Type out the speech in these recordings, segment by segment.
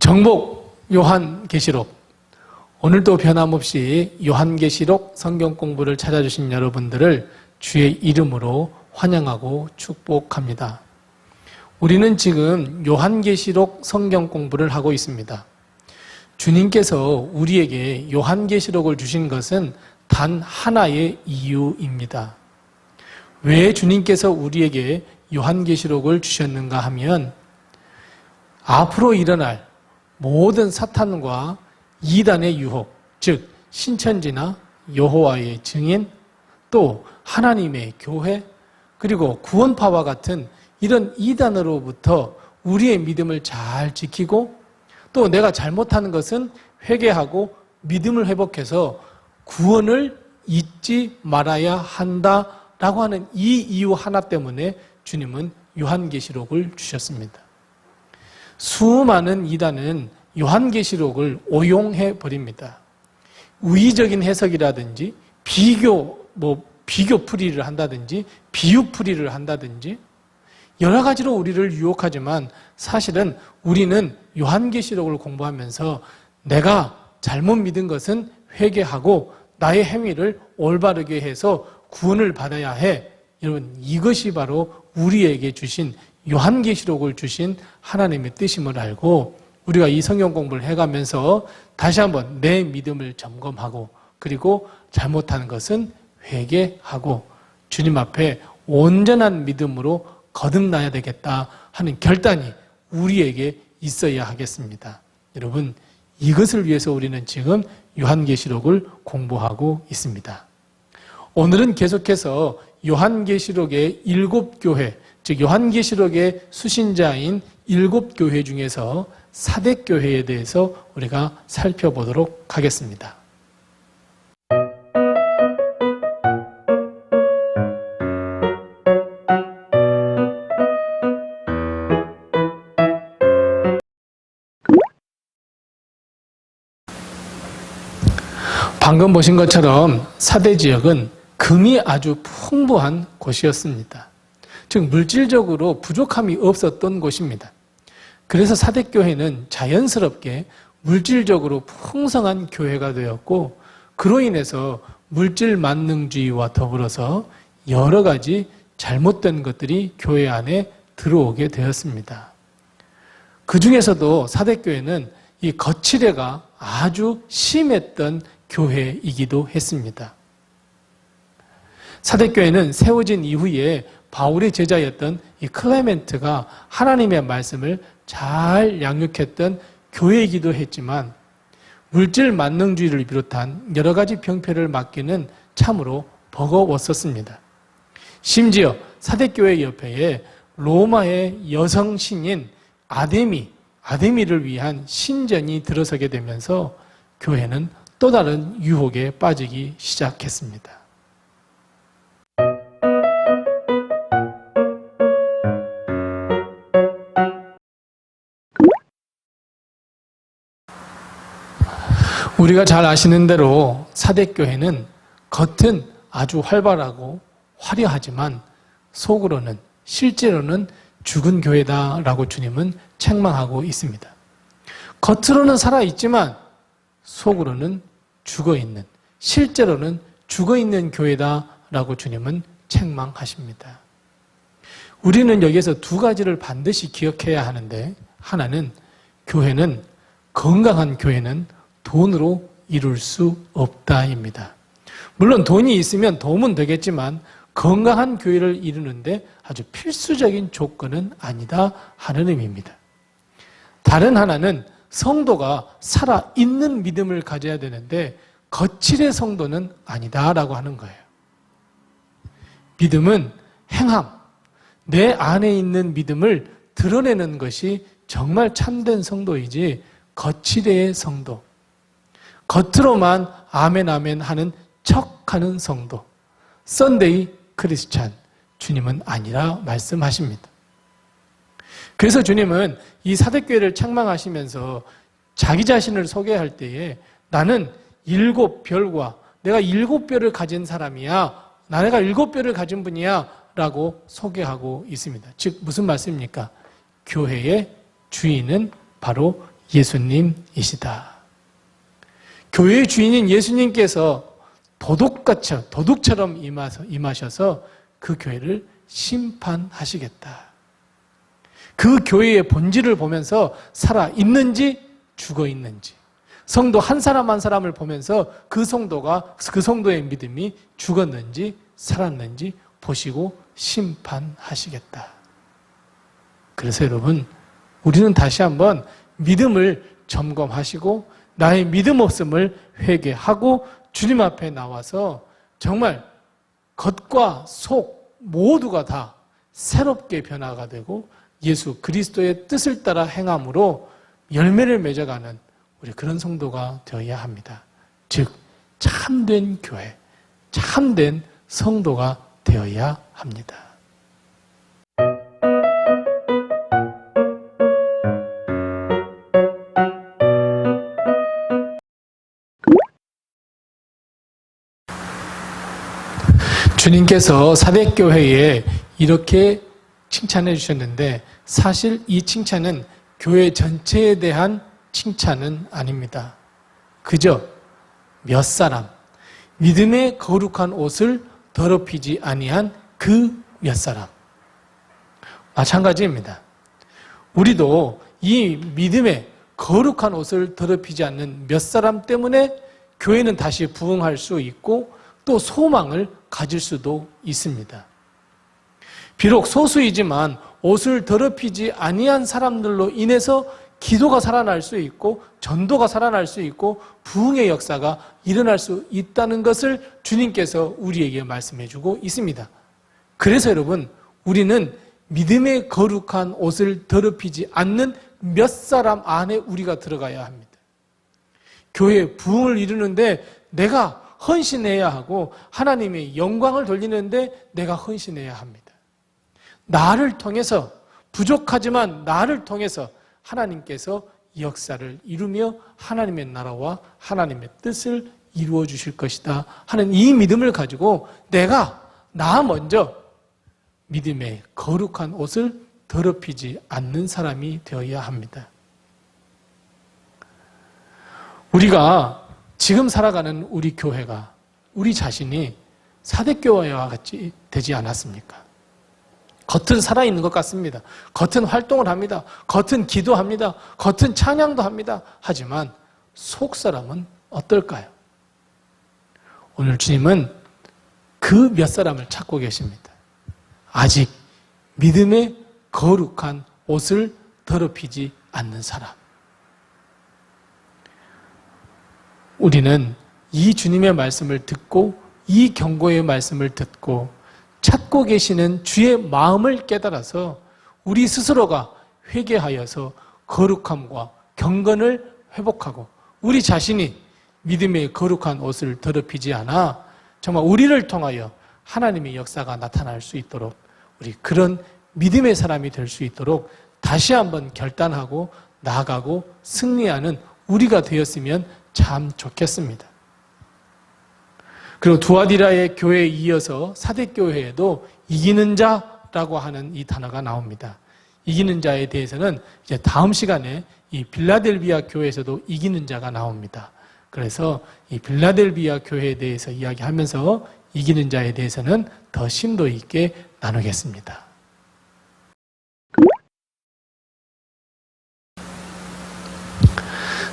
정복 요한계시록, 오늘도 변함없이 요한계시록 성경 공부를 찾아주신 여러분들을 주의 이름으로 환영하고 축복합니다. 우리는 지금 요한계시록 성경 공부를 하고 있습니다. 주님께서 우리에게 요한계시록을 주신 것은 단 하나의 이유입니다. 왜 주님께서 우리에게 요한계시록을 주셨는가 하면 앞으로 일어날 모든 사탄과 이단의 유혹, 즉 신천지나 여호와의 증인, 또 하나님의 교회, 그리고 구원파와 같은 이런 이단으로부터 우리의 믿음을 잘 지키고, 또 내가 잘못하는 것은 회개하고 믿음을 회복해서 구원을 잊지 말아야 한다라고 하는 이 이유 하나 때문에 주님은 요한계시록을 주셨습니다. 수많은 이단은 요한계시록을 오용해 버립니다. 우의적인 해석이라든지 비교풀이를 한다든지 비유풀이를 한다든지 여러 가지로 우리를 유혹하지만, 사실은 우리는 요한계시록을 공부하면서 내가 잘못 믿은 것은 회개하고 나의 행위를 올바르게 해서 구원을 받아야 해. 여러분, 이것이 바로 우리에게 주신 요한계시록을 주신 하나님의 뜻임을 알고, 우리가 이 성경 공부를 해가면서 다시 한번 내 믿음을 점검하고, 그리고 잘못하는 것은 회개하고 주님 앞에 온전한 믿음으로 거듭나야 되겠다 하는 결단이 우리에게 있어야 하겠습니다. 여러분, 이것을 위해서 우리는 지금 요한계시록을 공부하고 있습니다. 오늘은 계속해서 요한계시록의 7교회, 즉 요한계시록의 수신자인 7교회 중에서 사대교회에 대해서 우리가 살펴보도록 하겠습니다. 방금 보신 것처럼 사대 지역은 금이 아주 풍부한 곳이었습니다. 즉 물질적으로 부족함이 없었던 곳입니다. 그래서 사대교회는 자연스럽게 물질적으로 풍성한 교회가 되었고, 그로 인해서 물질 만능주의와 더불어서 여러 가지 잘못된 것들이 교회 안에 들어오게 되었습니다. 그 중에서도 사대교회는 이 거칠애가 아주 심했던 교회이기도 했습니다. 사대교회는 세워진 이후에 바울의 제자였던 이 클레멘트가 하나님의 말씀을 잘 양육했던 교회이기도 했지만, 물질 만능주의를 비롯한 여러 가지 병폐를 맡기는 참으로 버거웠었습니다. 심지어 사대교회 옆에 로마의 여성 신인 아데미를 위한 신전이 들어서게 되면서 교회는 또 다른 유혹에 빠지기 시작했습니다. 우리가 잘 아시는 대로 사대교회는 겉은 아주 활발하고 화려하지만 속으로는, 실제로는 죽은 교회다라고 주님은 책망하고 있습니다. 겉으로는 살아있지만 속으로는 죽어있는, 실제로는 죽어있는 교회다라고 주님은 책망하십니다. 우리는 여기에서 두 가지를 반드시 기억해야 하는데, 하나는 교회는, 건강한 교회는 돈으로 이룰 수 없다입니다. 물론 돈이 있으면 도움은 되겠지만 건강한 교회를 이루는데 아주 필수적인 조건은 아니다 하는 의미입니다. 다른 하나는 성도가 살아있는 믿음을 가져야 되는데 거칠의 성도는 아니다라고 하는 거예요. 믿음은 행함, 내 안에 있는 믿음을 드러내는 것이 정말 참된 성도이지, 거칠의 성도, 겉으로만 아멘 아멘 하는 척하는 성도, 썬데이 크리스찬, 주님은 아니라 말씀하십니다. 그래서 주님은 이 사대교회를 책망하시면서 자기 자신을 소개할 때에 나는 7별과, 내가 7별을 가진 사람이야, 내가 7별을 가진 분이야 라고 소개하고 있습니다. 즉 무슨 말씀입니까? 교회의 주인은 바로 예수님이시다. 교회의 주인인 예수님께서 도둑처럼 임하셔서 그 교회를 심판하시겠다. 그 교회의 본질을 보면서 살아있는지 죽어있는지, 성도 한 사람 한 사람을 보면서 그 성도의 믿음이 죽었는지 살았는지 보시고 심판하시겠다. 그래서 여러분, 우리는 다시 한번 믿음을 점검하시고 나의 믿음 없음을 회개하고 주님 앞에 나와서 정말 겉과 속 모두가 다 새롭게 변화가 되고 예수 그리스도의 뜻을 따라 행함으로 열매를 맺어가는 우리 그런 성도가 되어야 합니다. 즉 참된 교회, 참된 성도가 되어야 합니다. 주님께서 사대교회에 이렇게 칭찬해 주셨는데 사실 이 칭찬은 교회 전체에 대한 칭찬은 아닙니다. 그저 몇 사람, 믿음의 거룩한 옷을 더럽히지 아니한 그 몇 사람. 마찬가지입니다. 우리도 이 믿음의 거룩한 옷을 더럽히지 않는 몇 사람 때문에 교회는 다시 부흥할 수 있고 또 소망을 가질 수도 있습니다. 비록 소수이지만 옷을 더럽히지 아니한 사람들로 인해서 기도가 살아날 수 있고 전도가 살아날 수 있고 부흥의 역사가 일어날 수 있다는 것을 주님께서 우리에게 말씀해 주고 있습니다. 그래서 여러분, 우리는 믿음의 거룩한 옷을 더럽히지 않는 몇 사람 안에 우리가 들어가야 합니다. 교회의 부흥을 이루는데 내가 헌신해야 하고 하나님의 영광을 돌리는데 내가 헌신해야 합니다. 나를 통해서, 부족하지만 나를 통해서 하나님께서 역사를 이루며 하나님의 나라와 하나님의 뜻을 이루어 주실 것이다 하는 이 믿음을 가지고 나 먼저 믿음의 거룩한 옷을 더럽히지 않는 사람이 되어야 합니다. 우리가 지금 살아가는 우리 교회가, 우리 자신이 사대교회와 같이 되지 않았습니까? 겉은 살아있는 것 같습니다. 겉은 활동을 합니다. 겉은 기도합니다. 겉은 찬양도 합니다. 하지만 속사람은 어떨까요? 오늘 주님은 그 몇 사람을 찾고 계십니다. 아직 믿음의 거룩한 옷을 더럽히지 않는 사람. 우리는 이 주님의 말씀을 듣고 이 경고의 말씀을 듣고 찾고 계시는 주의 마음을 깨달아서 우리 스스로가 회개하여서 거룩함과 경건을 회복하고 우리 자신이 믿음의 거룩한 옷을 더럽히지 않아 정말 우리를 통하여 하나님의 역사가 나타날 수 있도록 우리 그런 믿음의 사람이 될 수 있도록 다시 한번 결단하고 나아가고 승리하는 우리가 되었으면 참 좋겠습니다. 그리고 두아디라의 교회에 이어서 사대교회에도 이기는 자라고 하는 이 단어가 나옵니다. 이기는 자에 대해서는 이제 다음 시간에 이 빌라델비아 교회에서도 이기는 자가 나옵니다. 그래서 이 빌라델비아 교회에 대해서 이야기하면서 이기는 자에 대해서는 더 심도 있게 나누겠습니다.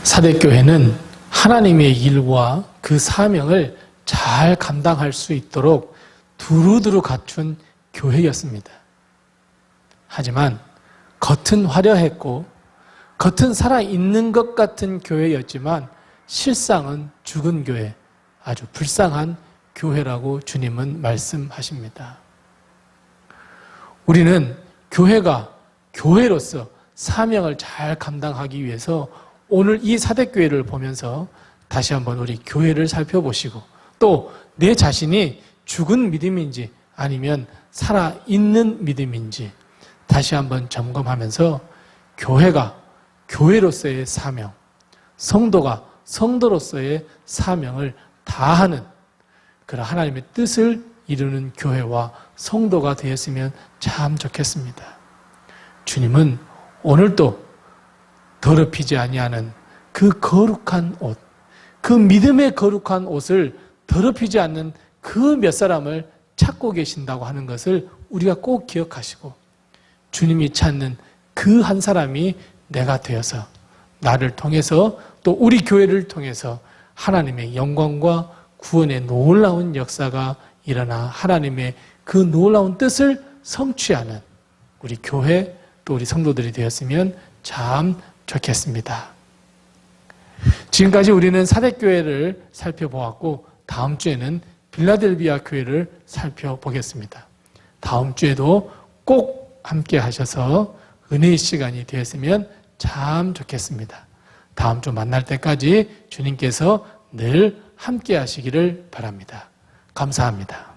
사대교회는 하나님의 일과 그 사명을 잘 감당할 수 있도록 두루두루 갖춘 교회였습니다. 하지만 겉은 화려했고 겉은 살아있는 것 같은 교회였지만 실상은 죽은 교회, 아주 불쌍한 교회라고 주님은 말씀하십니다. 우리는 교회가 교회로서 사명을 잘 감당하기 위해서 오늘 이 사대교회를 보면서 다시 한번 우리 교회를 살펴보시고 또 내 자신이 죽은 믿음인지 아니면 살아있는 믿음인지 다시 한번 점검하면서 교회가 교회로서의 사명, 성도가 성도로서의 사명을 다하는 그런 하나님의 뜻을 이루는 교회와 성도가 되었으면 참 좋겠습니다. 주님은 오늘도 더럽히지 아니하는 그 거룩한 옷, 그 믿음의 거룩한 옷을 더럽히지 않는 그 몇 사람을 찾고 계신다고 하는 것을 우리가 꼭 기억하시고, 주님이 찾는 그 한 사람이 내가 되어서 나를 통해서 또 우리 교회를 통해서 하나님의 영광과 구원의 놀라운 역사가 일어나 하나님의 그 놀라운 뜻을 성취하는 우리 교회 또 우리 성도들이 되었으면 참 좋겠습니다. 지금까지 우리는 사대교회를 살펴보았고 다음 주에는 빌라델비아 교회를 살펴보겠습니다. 다음 주에도 꼭 함께 하셔서 은혜의 시간이 되었으면 참 좋겠습니다. 다음 주 만날 때까지 주님께서 늘 함께 하시기를 바랍니다. 감사합니다.